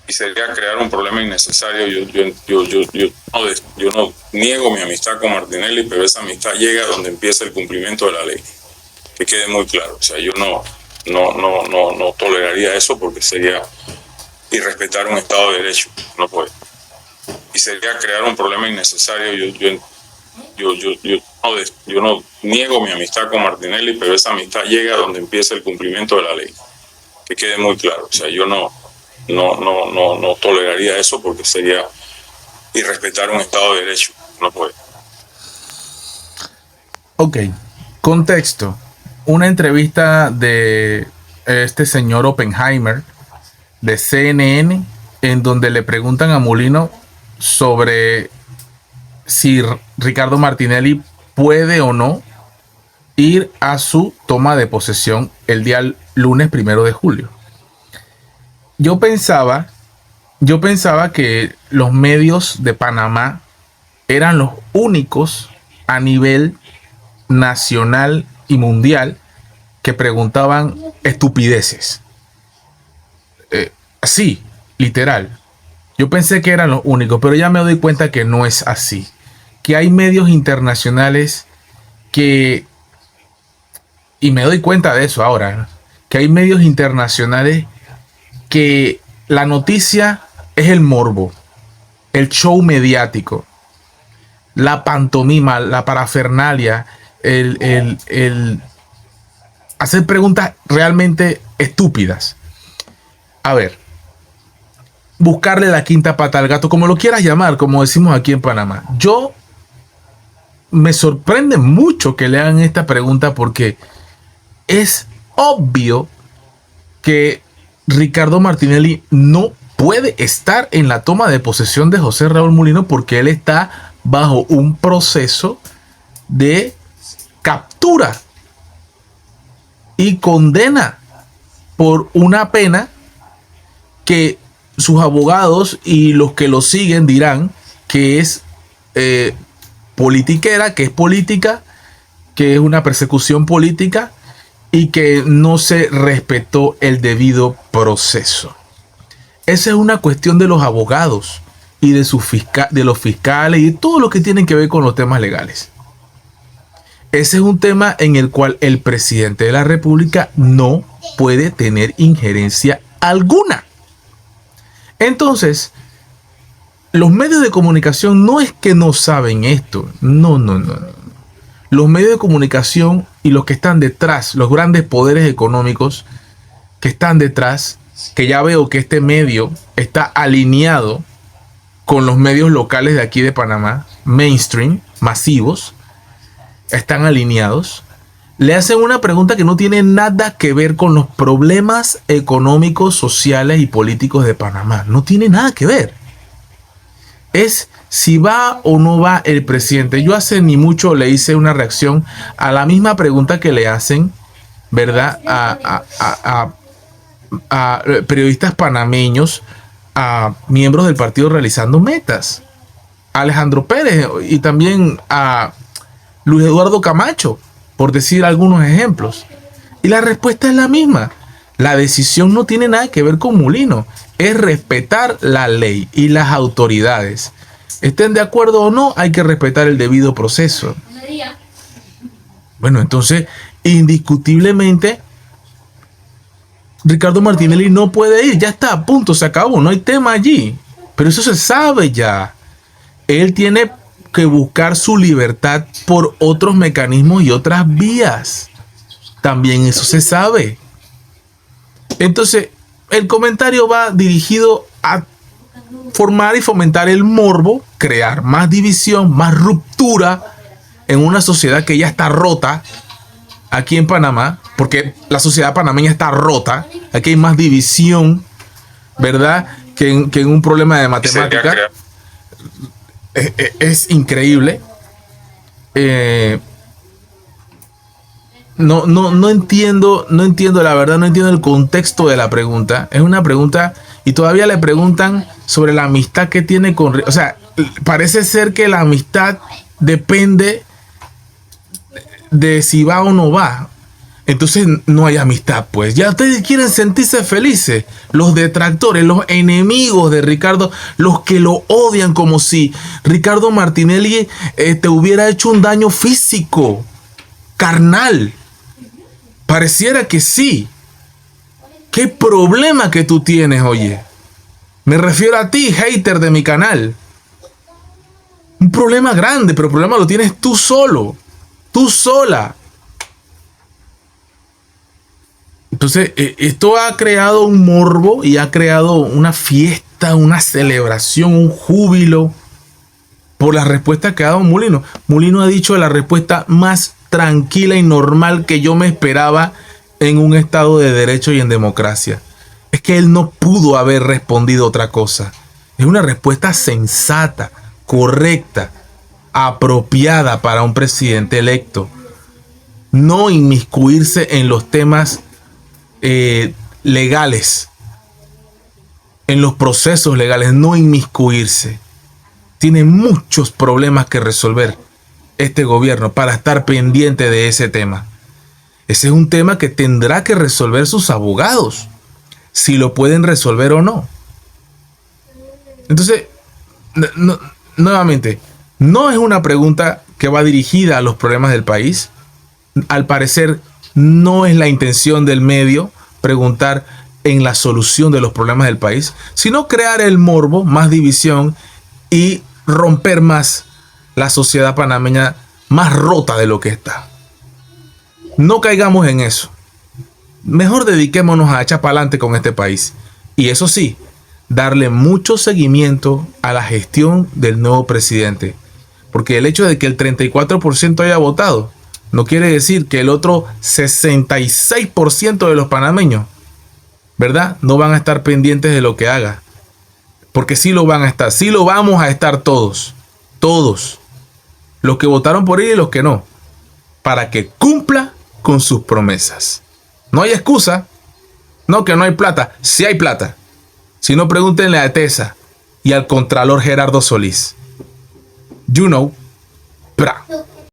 y sería crear un problema innecesario. Yo no niego mi amistad con Martinelli, pero esa amistad llega donde empieza el cumplimiento de la ley. Que quede muy claro. O sea, yo no toleraría eso porque sería irrespetar un Estado de Derecho. No puede. Y sería crear un problema innecesario. Yo no niego mi amistad con Martinelli, pero esa amistad llega donde empieza el cumplimiento de la ley. Que quede muy claro. O sea, yo no toleraría eso porque sería irrespetar un Estado de Derecho. No puede. Ok, contexto. Una entrevista de este señor Oppenheimer de CNN, en donde le preguntan a Molino sobre si Ricardo Martinelli puede o no ir a su toma de posesión el día lunes 1 de julio. Yo pensaba que los medios de Panamá eran los únicos a nivel nacional y mundial que preguntaban estupideces. Sí, literal. Yo pensé que eran los únicos, pero ya me doy cuenta que no es así. Que hay medios internacionales que... Y me doy cuenta de eso ahora, que hay medios internacionales que la noticia es el morbo, el show mediático, la pantomima, la parafernalia, el hacer preguntas realmente estúpidas. A ver, buscarle la quinta pata al gato, como lo quieras llamar, como decimos aquí en Panamá. Yo me sorprende mucho que le hagan esta pregunta porque es obvio que Ricardo Martinelli no puede estar en la toma de posesión de José Raúl Mulino porque él está bajo un proceso de captura y condena por una pena que sus abogados y los que lo siguen dirán que es politiquera, que es política, que es una persecución política y que no se respetó el debido proceso. Esa es una cuestión de los abogados y de los fiscales y de todo lo que tienen que ver con los temas legales. Ese es un tema en el cual el presidente de la República no puede tener injerencia alguna. Entonces, los medios de comunicación no es que no saben esto. No. Los medios de comunicación y los que están detrás, los grandes poderes económicos que están detrás, que ya veo que este medio está alineado con los medios locales de aquí de Panamá, mainstream, masivos, están alineados, le hacen una pregunta que no tiene nada que ver con los problemas económicos, sociales y políticos de Panamá. No tiene nada que ver. Es si va o no va el presidente. Yo hace ni mucho le hice una reacción a la misma pregunta que le hacen, ¿verdad? A periodistas panameños, a miembros del partido realizando metas. A Alejandro Pérez y también a Luis Eduardo Camacho, por decir algunos ejemplos. Y la respuesta es la misma. La decisión no tiene nada que ver con Mulino. Es respetar la ley y las autoridades. Estén de acuerdo o no, hay que respetar el debido proceso. Bueno, entonces, indiscutiblemente, Ricardo Martinelli no puede ir. Ya está, a punto, se acabó. No hay tema allí. Pero eso se sabe ya. Él tiene que buscar su libertad por otros mecanismos y otras vías. También eso se sabe. Entonces, el comentario va dirigido a formar y fomentar el morbo, crear más división, más ruptura en una sociedad que ya está rota aquí en Panamá, porque la sociedad panameña está rota. Aquí hay más división, ¿verdad? Que en un problema de matemática. Es increíble. No entiendo, la verdad, no entiendo el contexto de la pregunta. Es una pregunta y todavía le preguntan sobre la amistad que tiene con... O sea, parece ser que la amistad depende de si va o no va. entonces no hay amistad, pues. Ya ustedes quieren sentirse felices. Los detractores, los enemigos de Ricardo, los que lo odian, como si Ricardo Martinelli te hubiera hecho un daño físico, carnal. Pareciera que sí. ¿Qué problema que tú tienes, oye? Me refiero a ti, hater de mi canal. Un problema grande, pero el problema lo tienes tú solo. Tú sola. Entonces, esto ha creado un morbo y ha creado una fiesta, una celebración, un júbilo por la respuesta que ha dado Mulino. Mulino ha dicho la respuesta más tranquila y normal que yo me esperaba en un Estado de Derecho y en democracia. Es que él no pudo haber respondido otra cosa. Es una respuesta sensata, correcta, apropiada para un presidente electo. No inmiscuirse en los temas legales, en los procesos legales, no inmiscuirse. Tiene muchos problemas que resolver este gobierno para estar pendiente de ese tema. Ese es un tema que tendrá que resolver sus abogados, si lo pueden resolver o no. Entonces, nuevamente, no es una pregunta que va dirigida a los problemas del país. Al parecer, no es la intención del medio preguntar en la solución de los problemas del país, sino crear el morbo, más división y romper más la sociedad panameña, más rota de lo que está. No caigamos en eso. Mejor dediquémonos a echar para adelante con este país. Y eso sí, darle mucho seguimiento a la gestión del nuevo presidente. Porque el hecho de que el 34% haya votado no quiere decir que el otro 66% de los panameños, ¿verdad?, no van a estar pendientes de lo que haga. Porque sí lo van a estar, sí lo vamos a estar todos. Todos. Los que votaron por él y los que no. Para que cumpla con sus promesas. No hay excusa. No, que no hay plata. Sí hay plata. Si no, pregúntenle a Tesa y al Contralor Gerardo Solís. You know. Bra.